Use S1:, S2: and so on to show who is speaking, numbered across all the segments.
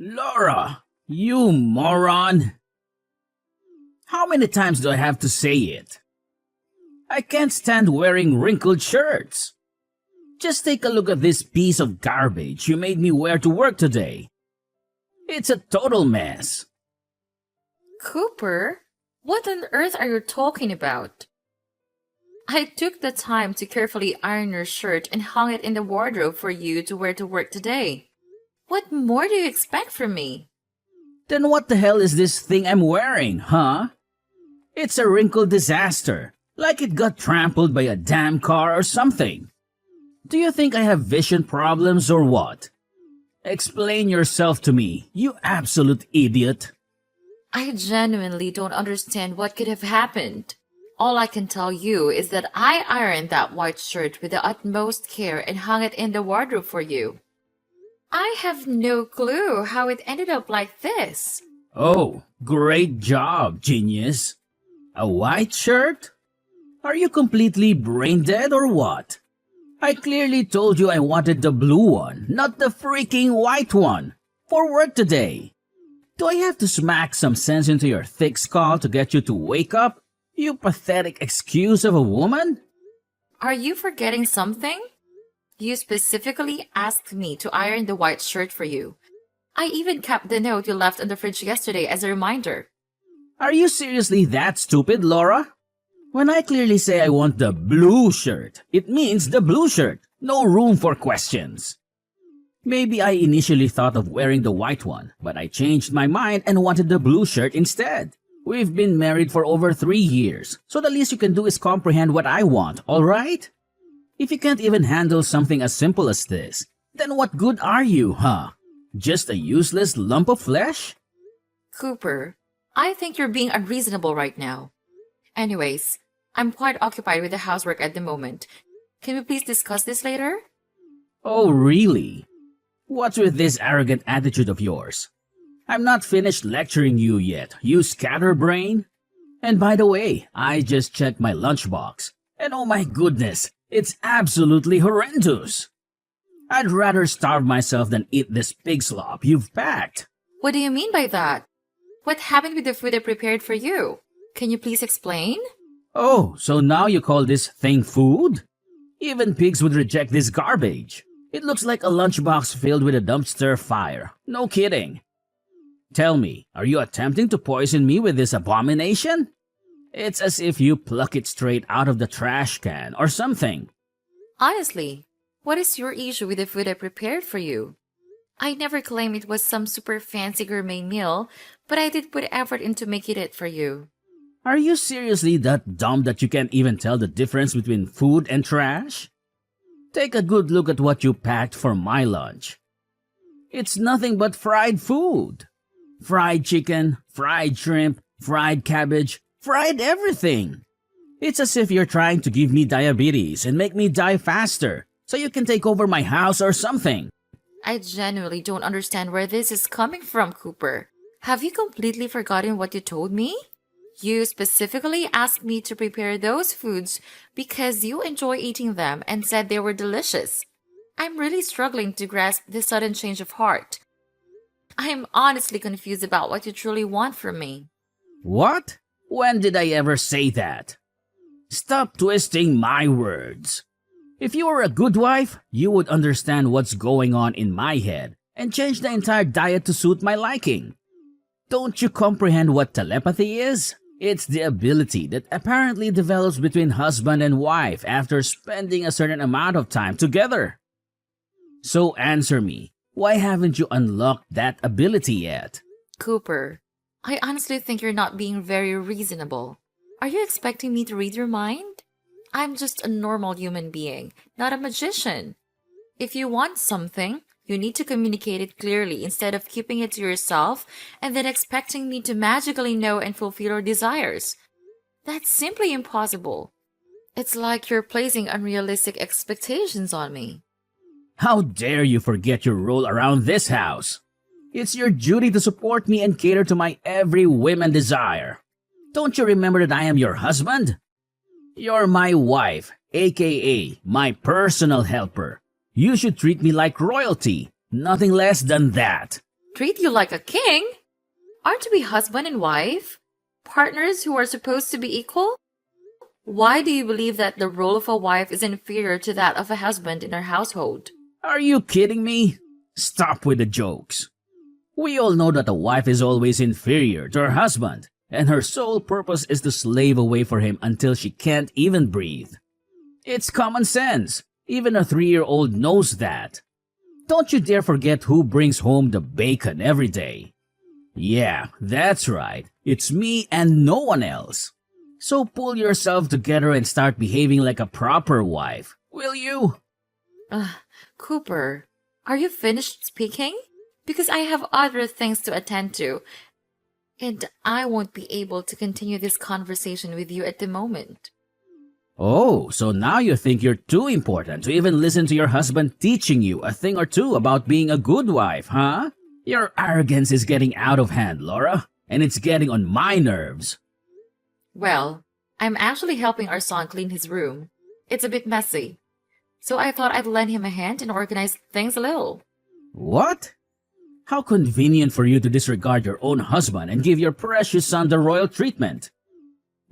S1: Laura, you moron! How many times do I have to say it? I can't stand wearing wrinkled shirts. Just take a look at this piece of garbage you made me wear to work today. It's a total mess.
S2: Cooper, what on earth are you talking about? I took the time to carefully iron your shirt and hung it in the wardrobe for you to wear to work today. What more do you expect from me?
S1: Then what the hell is this thing I'm wearing, huh? It's a wrinkled disaster, like it got trampled by a damn car or something. Do you think I have vision problems or what? Explain yourself to me, you absolute idiot.
S2: I genuinely don't understand what could have happened. All I can tell you is that I ironed that white shirt with the utmost care and hung it in the wardrobe for you. I have no clue how it ended up like this.
S1: Oh, great job, genius. A white shirt? Are you completely brain dead or what? I clearly told you I wanted the blue one, not the freaking white one, for work today. Do I have to smack some sense into your thick skull to get you to wake up? You pathetic excuse of a woman?
S2: Are you forgetting something? You specifically asked me to iron the white shirt for you. I even kept the note you left on the fridge yesterday as a reminder.
S1: Are you seriously that stupid, Laura? When I clearly say I want the blue shirt, it means the blue shirt. No room for questions. Maybe I initially thought of wearing the white one, but I changed my mind and wanted the blue shirt instead. We've been married for over 3 years, so the least you can do is comprehend what I want, alright? If you can't even handle something as simple as this, then what good are you, huh? Just a useless lump of flesh?
S2: Cooper, I think you're being unreasonable right now. Anyways, I'm quite occupied with the housework at the moment. Can we please discuss this later?
S1: Oh, really? What's with this arrogant attitude of yours? I'm not finished lecturing you yet, you scatterbrain. And by the way, I just checked my lunchbox, and oh my goodness, it's absolutely horrendous. I'd rather starve myself than eat this pig slop you've packed.
S2: What do you mean by that? What happened with the food I prepared for you? Can you please explain?
S1: Oh, so now you call this thing food? Even pigs would reject this garbage. It looks like a lunchbox filled with a dumpster fire. No kidding. Tell me, are you attempting to poison me with this abomination? It's as if you pluck it straight out of the trash can or something.
S2: Honestly, what is your issue with the food I prepared for you? I never claimed it was some super fancy gourmet meal, but I did put effort into making it for you.
S1: Are you seriously that dumb that you can't even tell the difference between food and trash? Take a good look at what you packed for my lunch. It's nothing but fried food. Fried chicken, fried shrimp, fried cabbage, fried everything. It's as if you're trying to give me diabetes and make me die faster so you can take over my house or something.
S2: I genuinely don't understand where this is coming from, Cooper. Have you completely forgotten what you told me? You specifically asked me to prepare those foods because you enjoy eating them and said they were delicious. I'm really struggling to grasp this sudden change of heart. I'm honestly confused about what you truly want from me.
S1: What? When did I ever say that? Stop twisting my words. If you were a good wife, you would understand what's going on in my head and change the entire diet to suit my liking. Don't you comprehend what telepathy is? It's the ability that apparently develops between husband and wife after spending a certain amount of time together. So answer me, why haven't you unlocked that ability yet?
S2: Cooper, I honestly think you're not being very reasonable. Are you expecting me to read your mind? I'm just a normal human being, not a magician. If you want something, you need to communicate it clearly instead of keeping it to yourself and then expecting me to magically know and fulfill your desires. That's simply impossible. It's like you're placing unrealistic expectations on me.
S1: How dare you forget your role around this house? It's your duty to support me and cater to my every whim and desire. Don't you remember that I am your husband? You're my wife, aka my personal helper. You should treat me like royalty, nothing less than that.
S2: Treat you like a king? Aren't we husband and wife? Partners who are supposed to be equal? Why do you believe that the role of a wife is inferior to that of a husband in our household?
S1: Are you kidding me? Stop with the jokes. We all know that a wife is always inferior to her husband, and her sole purpose is to slave away for him until she can't even breathe. It's common sense. Even a 3-year-old knows that. Don't you dare forget who brings home the bacon every day. Yeah, that's right. It's me and no one else. So pull yourself together and start behaving like a proper wife, will you?
S2: Cooper, are you finished speaking? Because I have other things to attend to, and I won't be able to continue this conversation with you at the moment.
S1: Oh, so now you think you're too important to even listen to your husband teaching you a thing or two about being a good wife, huh? Your arrogance is getting out of hand, Laura, and it's getting on my nerves.
S2: Well, I'm actually helping our son clean his room. It's a bit messy, so I thought I'd lend him a hand and organize things a little.
S1: What? How convenient for you to disregard your own husband and give your precious son the royal treatment.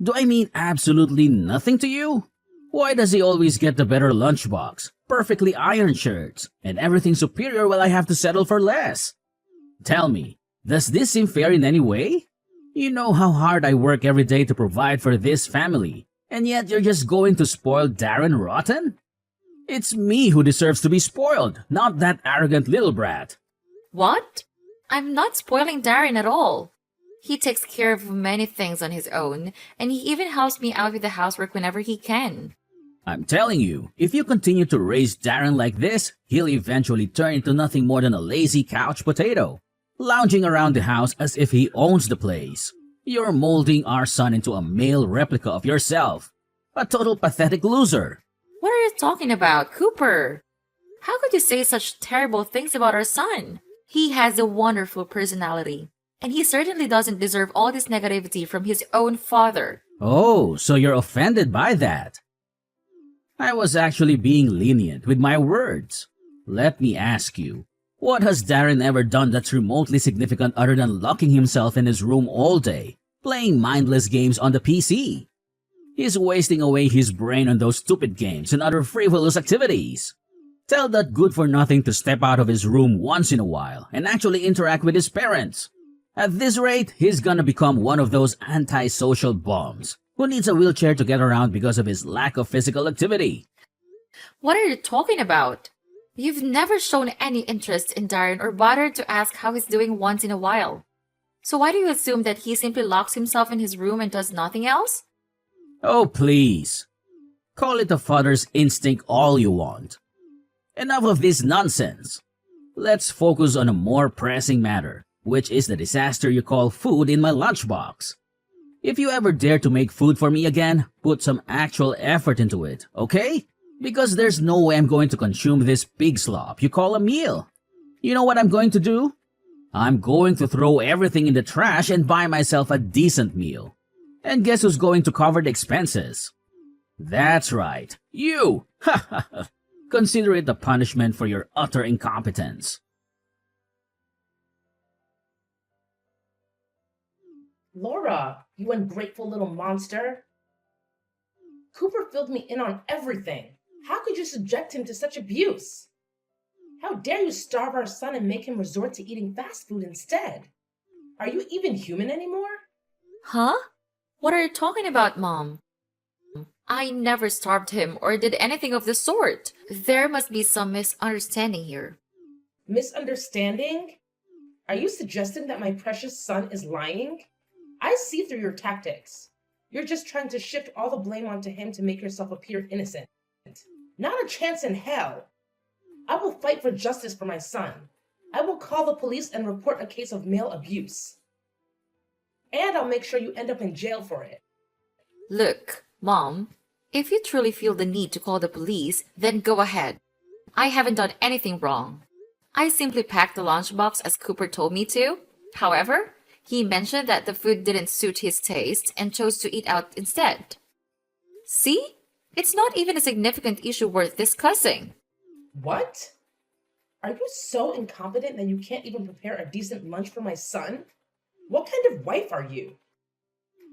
S1: Do I mean absolutely nothing to you? Why does he always get the better lunchbox, perfectly ironed shirts, and everything superior while I have to settle for less? Tell me, does this seem fair in any way? You know how hard I work every day to provide for this family, and yet you're just going to spoil Darren rotten? It's me who deserves to be spoiled, not that arrogant little brat.
S2: What? I'm not spoiling Darren at all. He takes care of many things on his own, and he even helps me out with the housework whenever he can.
S1: I'm telling you, if you continue to raise Darren like this, he'll eventually turn into nothing more than a lazy couch potato, lounging around the house as if he owns the place. You're molding our son into a male replica of yourself. A total pathetic loser.
S2: What are you talking about, Cooper? How could you say such terrible things about our son? He has a wonderful personality, and he certainly doesn't deserve all this negativity from his own father.
S1: Oh, so you're offended by that. I was actually being lenient with my words. Let me ask you, what has Darren ever done that's remotely significant other than locking himself in his room all day, playing mindless games on the PC? He's wasting away his brain on those stupid games and other frivolous activities. Tell that good-for-nothing to step out of his room once in a while and actually interact with his parents. At this rate, he's gonna become one of those anti-social bums who needs a wheelchair to get around because of his lack of physical activity.
S2: What are you talking about? You've never shown any interest in Darren or bothered to ask how he's doing once in a while. So why do you assume that he simply locks himself in his room and does nothing else?
S1: Oh, please. Call it a father's instinct all you want. Enough of this nonsense. Let's focus on a more pressing matter, which is the disaster you call food in my lunchbox. If you ever dare to make food for me again, put some actual effort into it, okay? Because there's no way I'm going to consume this pig slop you call a meal. You know what I'm going to do? I'm going to throw everything in the trash and buy myself a decent meal. And guess who's going to cover the expenses? That's right, you! Ha ha ha! Consider it a punishment for your utter incompetence.
S3: Laura, you ungrateful little monster. Cooper filled me in on everything. How could you subject him to such abuse? How dare you starve our son and make him resort to eating fast food instead? Are you even human anymore?
S2: Huh? What are you talking about, Mom? I never starved him or did anything of the sort. There must be some misunderstanding here.
S3: Misunderstanding? Are you suggesting that my precious son is lying? I see through your tactics. You're just trying to shift all the blame onto him to make yourself appear innocent. Not a chance in hell. I will fight for justice for my son. I will call the police and report a case of male abuse. And I'll make sure you end up in jail for it.
S2: Look, Mom, if you truly feel the need to call the police, then go ahead. I haven't done anything wrong. I simply packed the lunchbox as Cooper told me to. However, he mentioned that the food didn't suit his taste and chose to eat out instead. See? It's not even a significant issue worth discussing.
S3: What? Are you so incompetent that you can't even prepare a decent lunch for my son? What kind of wife are you?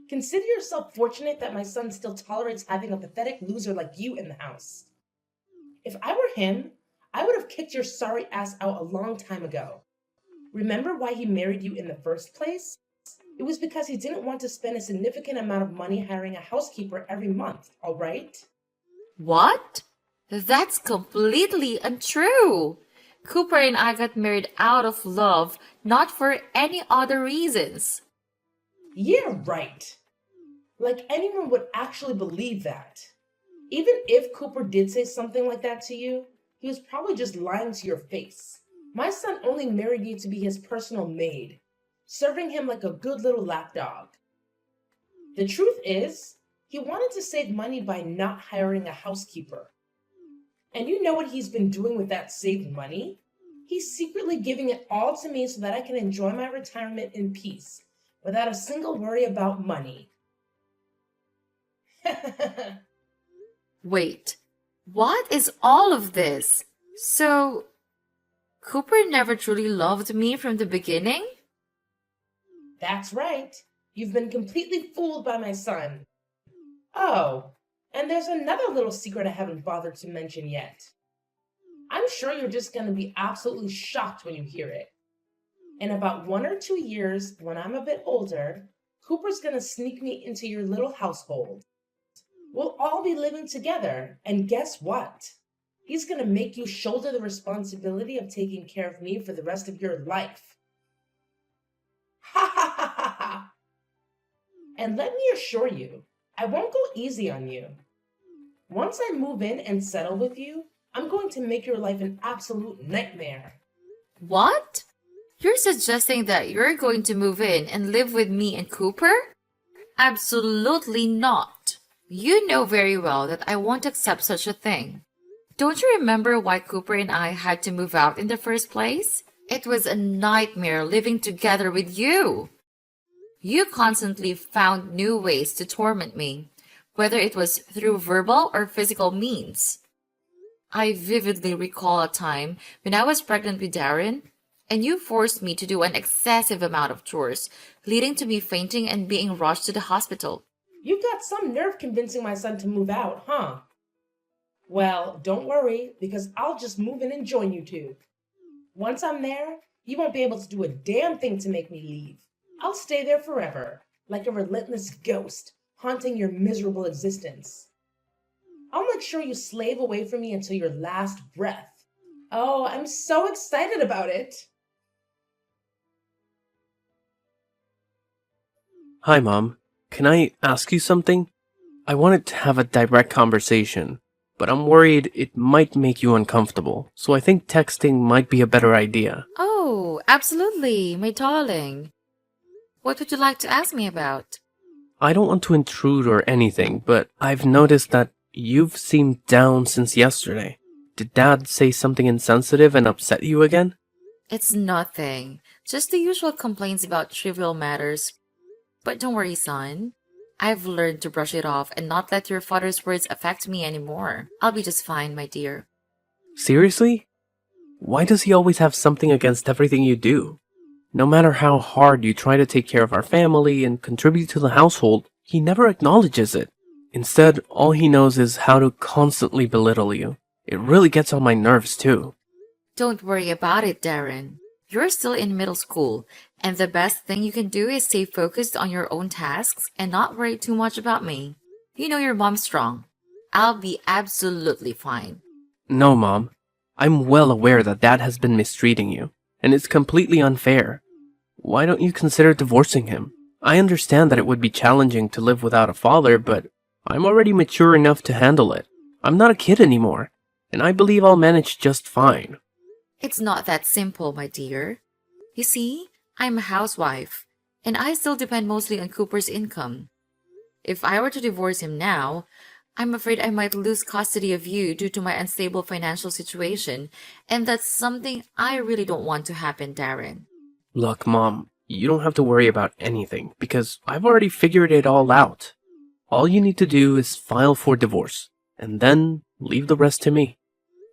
S3: Consider yourself fortunate that my son still tolerates having a pathetic loser like you in the house. If I were him, I would have kicked your sorry ass out a long time ago. Remember why he married you in the first place? It was because he didn't want to spend a significant amount of money hiring a housekeeper every month, all right?
S2: What? That's completely untrue. Cooper and I got married out of love, not for any other reasons.
S3: Yeah, right. Like anyone would actually believe that. Even if Cooper did say something like that to you, he was probably just lying to your face. My son only married you to be his personal maid, serving him like a good little lapdog. The truth is, he wanted to save money by not hiring a housekeeper. And you know what he's been doing with that saved money? He's secretly giving it all to me so that I can enjoy my retirement in peace, without a single worry about money.
S2: Wait, what is all of this? So, Cooper never truly loved me from the beginning?
S3: That's right. You've been completely fooled by my son. Oh, and there's another little secret I haven't bothered to mention yet. I'm sure you're just going to be absolutely shocked when you hear it. In about 1 or 2 years, when I'm a bit older, Cooper's going to sneak me into your little household. We'll all be living together, and guess what? He's going to make you shoulder the responsibility of taking care of me for the rest of your life. Ha ha ha ha ha! And let me assure you, I won't go easy on you. Once I move in and settle with you, I'm going to make your life an absolute nightmare.
S2: What? You're suggesting that you're going to move in and live with me and Cooper? Absolutely not. You know very well that I won't accept such a thing. Don't you remember why Cooper and I had to move out in the first place? It was a nightmare living together with you. You constantly found new ways to torment me, whether it was through verbal or physical means. I vividly recall a time when I was pregnant with Darren, and you forced me to do an excessive amount of chores, leading to me fainting and being rushed to the hospital.
S3: You've got some nerve convincing my son to move out, huh? Well, don't worry, because I'll just move in and join you two. Once I'm there, you won't be able to do a damn thing to make me leave. I'll stay there forever, like a relentless ghost, haunting your miserable existence. I'll make sure you slave away from me until your last breath. Oh, I'm so excited about it.
S4: Hi, Mom. Can I ask you something? I wanted to have a direct conversation, but I'm worried it might make you uncomfortable, so I think texting might be a better idea.
S2: Oh, absolutely, my darling. What would you like to ask me about?
S4: I don't want to intrude or anything, but I've noticed that you've seemed down since yesterday. Did Dad say something insensitive and upset you again?
S2: It's nothing. Just the usual complaints about trivial matters. But don't worry, son. I've learned to brush it off and not let your father's words affect me anymore. I'll be just fine, my dear.
S4: Seriously? Why does he always have something against everything you do? No matter how hard you try to take care of our family and contribute to the household, he never acknowledges it. Instead, all he knows is how to constantly belittle you. It really gets on my nerves, too.
S2: Don't worry about it, Darren. You're still in middle school, and the best thing you can do is stay focused on your own tasks and not worry too much about me. You know your mom's strong. I'll be absolutely fine.
S4: No, Mom. I'm well aware that Dad has been mistreating you, and it's completely unfair. Why don't you consider divorcing him? I understand that it would be challenging to live without a father, but I'm already mature enough to handle it. I'm not a kid anymore, and I believe I'll manage just fine.
S2: It's not that simple, my dear. You see, I'm a housewife, and I still depend mostly on Cooper's income. If I were to divorce him now, I'm afraid I might lose custody of you due to my unstable financial situation, and that's something I really don't want to happen, Darren.
S4: Look, Mom, you don't have to worry about anything, because I've already figured it all out. All you need to do is file for divorce, and then leave the rest to me.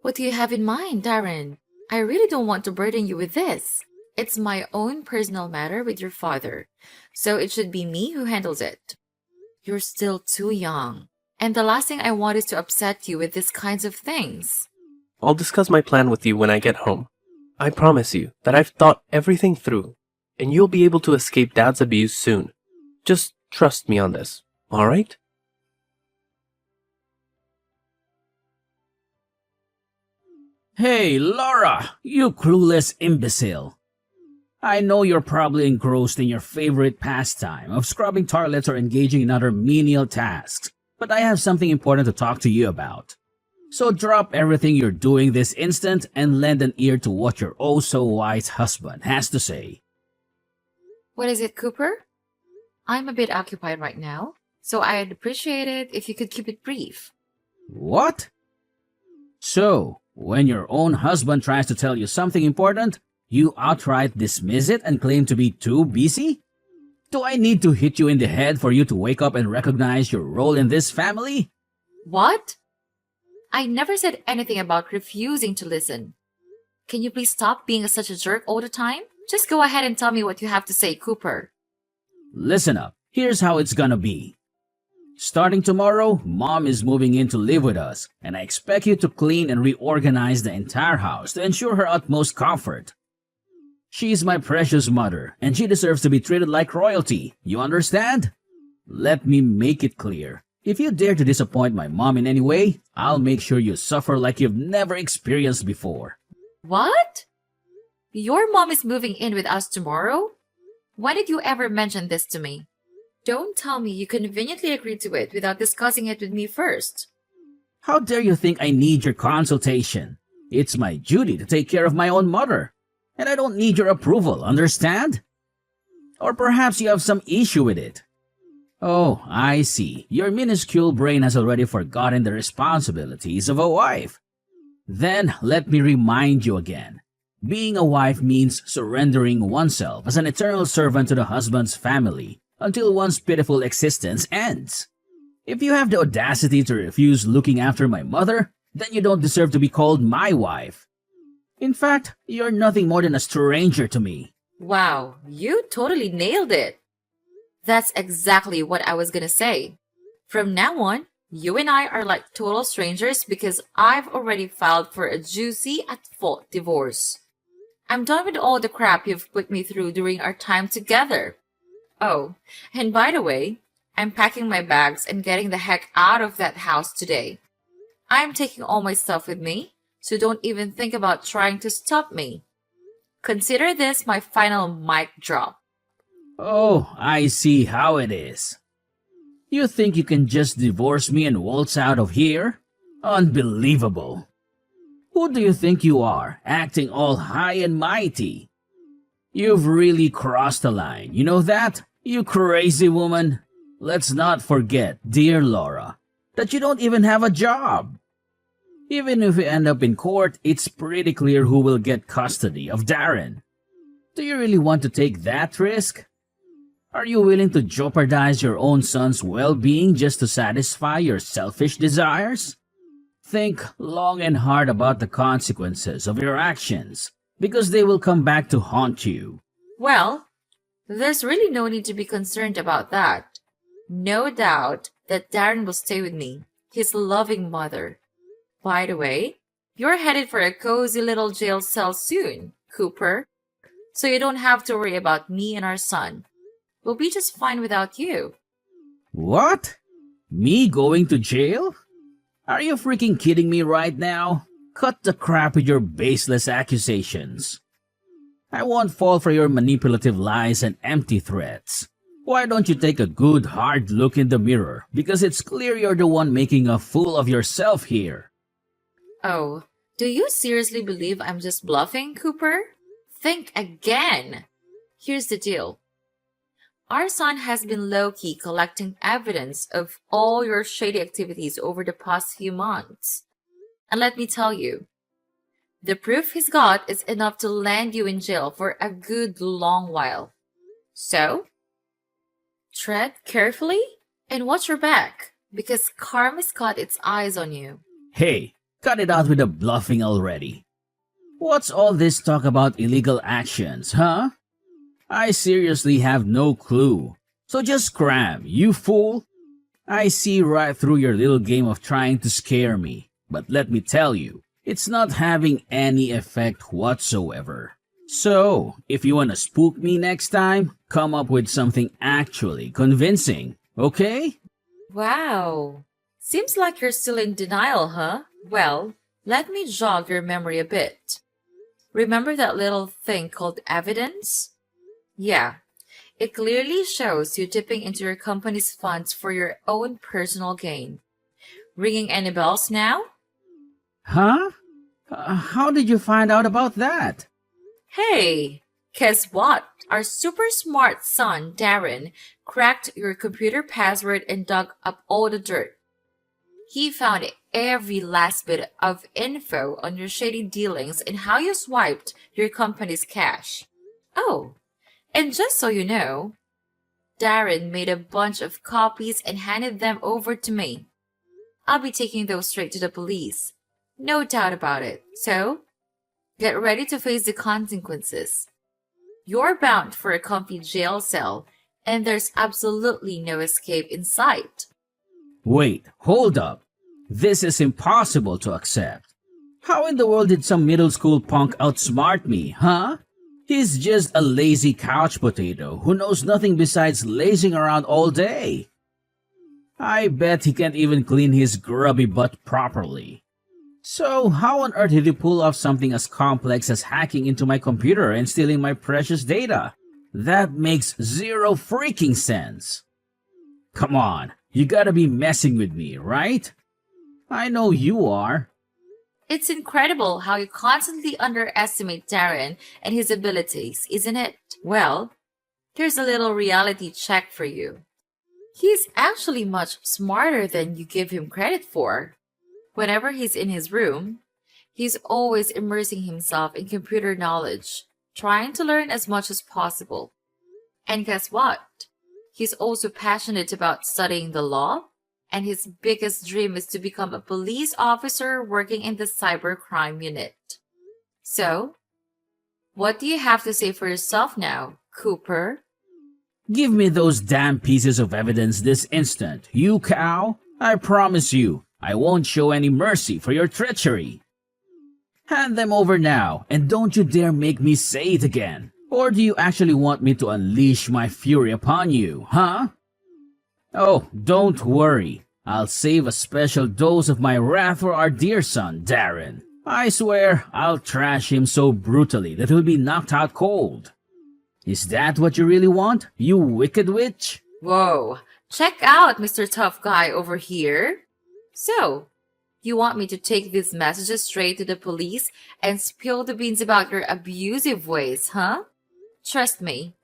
S2: What do you have in mind, Darren? I really don't want to burden you with this. It's my own personal matter with your father, so it should be me who handles it. You're still too young, and the last thing I want is to upset you with these kinds of things.
S4: I'll discuss my plan with you when I get home. I promise you that I've thought everything through, and you'll be able to escape Dad's abuse soon. Just trust me on this, alright?
S1: Hey, Laura, you clueless imbecile. I know you're probably engrossed in your favorite pastime of scrubbing toilets or engaging in other menial tasks, but I have something important to talk to you about. So drop everything you're doing this instant and lend an ear to what your oh-so-wise husband has to say.
S2: What is it, Cooper? I'm a bit occupied right now, so I'd appreciate it if you could keep it brief.
S1: What? So, when your own husband tries to tell you something important, you outright dismiss it and claim to be too busy? Do I need to hit you in the head for you to wake up and recognize your role in this family?
S2: What? I never said anything about refusing to listen. Can you please stop being such a jerk all the time? Just go ahead and tell me what you have to say, Cooper.
S1: Listen up. Here's how it's gonna be. Starting tomorrow, Mom is moving in to live with us, and I expect you to clean and reorganize the entire house to ensure her utmost comfort. She's my precious mother, and she deserves to be treated like royalty. You understand? Let me make it clear. If you dare to disappoint my mom in any way, I'll make sure you suffer like you've never experienced before.
S2: What? Your mom is moving in with us tomorrow? When did you ever mention this to me? Don't tell me you conveniently agreed to it without discussing it with me first.
S1: How dare you think I need your consultation? It's my duty to take care of my own mother, and I don't need your approval, understand? Or perhaps you have some issue with it. Oh, I see. Your minuscule brain has already forgotten the responsibilities of a wife. Then let me remind you again. Being a wife means surrendering oneself as an eternal servant to the husband's family until one's pitiful existence ends. If you have the audacity to refuse looking after my mother, then you don't deserve to be called my wife. In fact, you're nothing more than a stranger to me.
S2: Wow, you totally nailed it. That's exactly what I was gonna say. From now on, you and I are like total strangers because I've already filed for a juicy at-fault divorce. I'm done with all the crap you've put me through during our time together. Oh, and by the way, I'm packing my bags and getting the heck out of that house today. I'm taking all my stuff with me, so don't even think about trying to stop me. Consider this my final mic drop.
S1: Oh, I see how it is. You think you can just divorce me and waltz out of here? Unbelievable. Who do you think you are, acting all high and mighty? You've really crossed the line, you know that, you crazy woman? Let's not forget, dear Laura, that you don't even have a job. Even if we end up in court, it's pretty clear who will get custody of Darren. Do you really want to take that risk? Are you willing to jeopardize your own son's well-being just to satisfy your selfish desires? Think long and hard about the consequences of your actions, because they will come back to haunt you.
S2: Well, there's really no need to be concerned about that. No doubt that Darren will stay with me, his loving mother. By the way, you're headed for a cozy little jail cell soon, Cooper. So you don't have to worry about me and our son. We'll be just fine without you.
S1: What? Me going to jail? Are you freaking kidding me right now? Cut the crap with your baseless accusations. I won't fall for your manipulative lies and empty threats. Why don't you take a good hard look in the mirror? Because it's clear you're the one making a fool of yourself here.
S2: Oh, do you seriously believe I'm just bluffing, Cooper? Think again. Here's the deal. Our son has been low-key collecting evidence of all your shady activities over the past few months. And let me tell you, the proof he's got is enough to land you in jail for a good long while. So, tread carefully and watch your back, because karma's got its eyes on you.
S1: Hey, cut it out with the bluffing already. What's all this talk about illegal actions, huh? I seriously have no clue. So just cram, you fool. I see right through your little game of trying to scare me. But let me tell you, it's not having any effect whatsoever. So, if you wanna spook me next time, come up with something actually convincing, okay?
S2: Wow. Seems like you're still in denial, huh? Well, let me jog your memory a bit. Remember that little thing called evidence? Yeah. It clearly shows you dipping into your company's funds for your own personal gain. Ringing any bells now?
S1: Huh? How did you find out about that?
S2: Hey, guess what? Our super smart son, Darren, cracked your computer password and dug up all the dirt. He found every last bit of info on your shady dealings and how you swiped your company's cash. Oh, and just so you know, Darren made a bunch of copies and handed them over to me. I'll be taking those straight to the police. No doubt about it. So, get ready to face the consequences. You're bound for a comfy jail cell, and there's absolutely no escape in sight.
S1: Wait, hold up. This is impossible to accept. How in the world did some middle school punk outsmart me, huh? He's just a lazy couch potato who knows nothing besides lazing around all day. I bet he can't even clean his grubby butt properly. So, how on earth did you pull off something as complex as hacking into my computer and stealing my precious data? That makes zero freaking sense. Come on, you gotta be messing with me, right? I know you are.
S2: It's incredible how you constantly underestimate Darren and his abilities, isn't it? Well, here's a little reality check for you. He's actually much smarter than you give him credit for. Whenever he's in his room, he's always immersing himself in computer knowledge, trying to learn as much as possible. And guess what? He's also passionate about studying the law, and his biggest dream is to become a police officer working in the cybercrime unit. So, what do you have to say for yourself now, Cooper?
S1: Give me those damn pieces of evidence this instant, you cow. I promise you, I won't show any mercy for your treachery. Hand them over now, and don't you dare make me say it again. Or do you actually want me to unleash my fury upon you, huh? Oh, don't worry. I'll save a special dose of my wrath for our dear son, Darren. I swear I'll trash him so brutally that he'll be knocked out cold. Is that what you really want, you wicked witch?
S2: Whoa, check out Mr. Tough Guy over here. So, you want me to take these messages straight to the police and spill the beans about your abusive ways, huh? Trust me,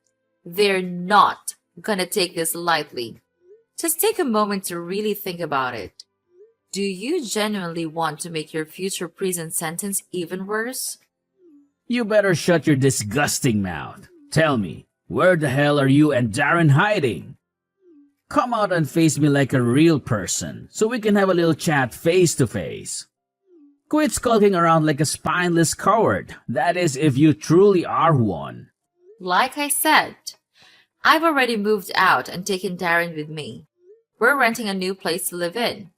S2: they're not gonna take this lightly. Just take a moment to really think about it. Do you genuinely want to make your future prison sentence even worse?
S1: You better shut your disgusting mouth. Tell me, where the hell are you and Darren hiding? Come out and face me like a real person, so we can have a little chat face to face. Quit skulking around like a spineless coward, that is if you truly are one.
S2: Like I said, I've already moved out and taken Darren with me. We're renting a new place to live in.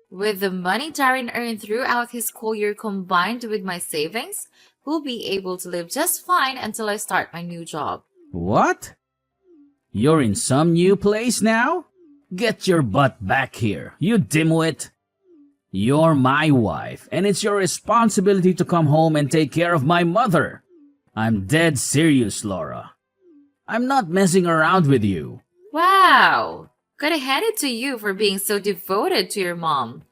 S2: With the money Darren earned throughout his school year combined with my savings, we'll be able to live just fine until I start my new job.
S1: What? You're in some new place now? Get your butt back here, you dimwit. You're my wife, and it's your responsibility to come home and take care of my mother. I'm dead serious, Laura. I'm not messing around with you.
S2: Wow! Gotta hand it to you for being so devoted to your mom.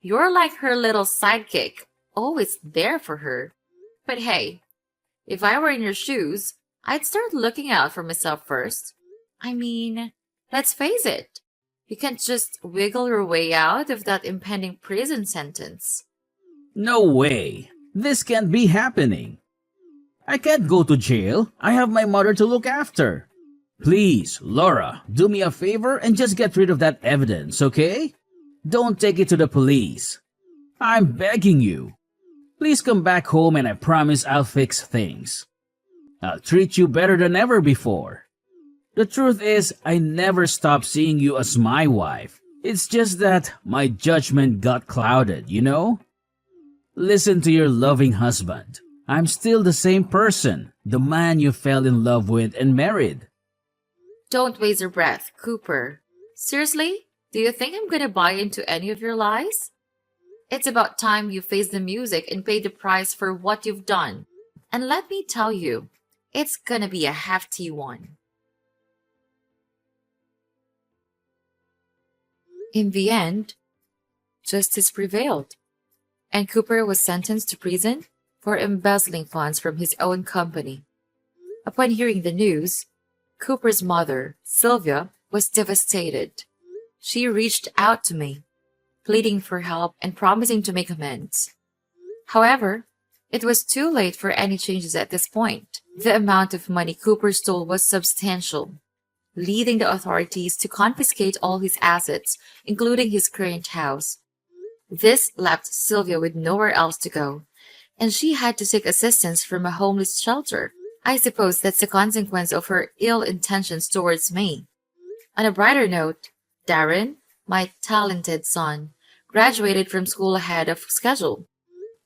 S2: You're like her little sidekick, always there for her. But hey, if I were in your shoes, I'd start looking out for myself first. I mean, let's face it, you can't just wiggle your way out of that impending prison sentence.
S1: No way. This can't be happening. I can't go to jail. I have my mother to look after. Please, Laura, do me a favor and just get rid of that evidence, okay? Don't take it to the police. I'm begging you. Please come back home and I promise I'll fix things. I'll treat you better than ever before. The truth is, I never stopped seeing you as my wife. It's just that my judgment got clouded, you know? Listen to your loving husband. I'm still the same person, the man you fell in love with and married.
S2: Don't waste your breath, Cooper. Seriously? Do you think I'm gonna buy into any of your lies? It's about time you face the music and pay the price for what you've done. And let me tell you, it's gonna be a hefty one. In the end, justice prevailed, and Cooper was sentenced to prison for embezzling funds from his own company. Upon hearing the news, Cooper's mother, Sylvia, was devastated. She reached out to me, pleading for help and promising to make amends. However, it was too late for any changes at this point. The amount of money Cooper stole was substantial, leading the authorities to confiscate all his assets, including his current house. This left Sylvia with nowhere else to go, and she had to seek assistance from a homeless shelter. I suppose that's the consequence of her ill intentions towards me. On a brighter note, Darren, my talented son, graduated from school ahead of schedule.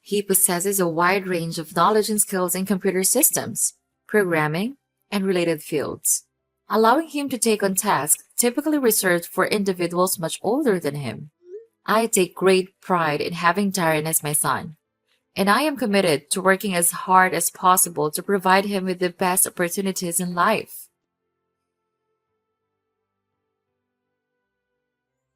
S2: He possesses a wide range of knowledge and skills in computer systems, programming, and related fields, allowing him to take on tasks typically reserved for individuals much older than him. I take great pride in having Darren as my son, and I am committed to working as hard as possible to provide him with the best opportunities in life.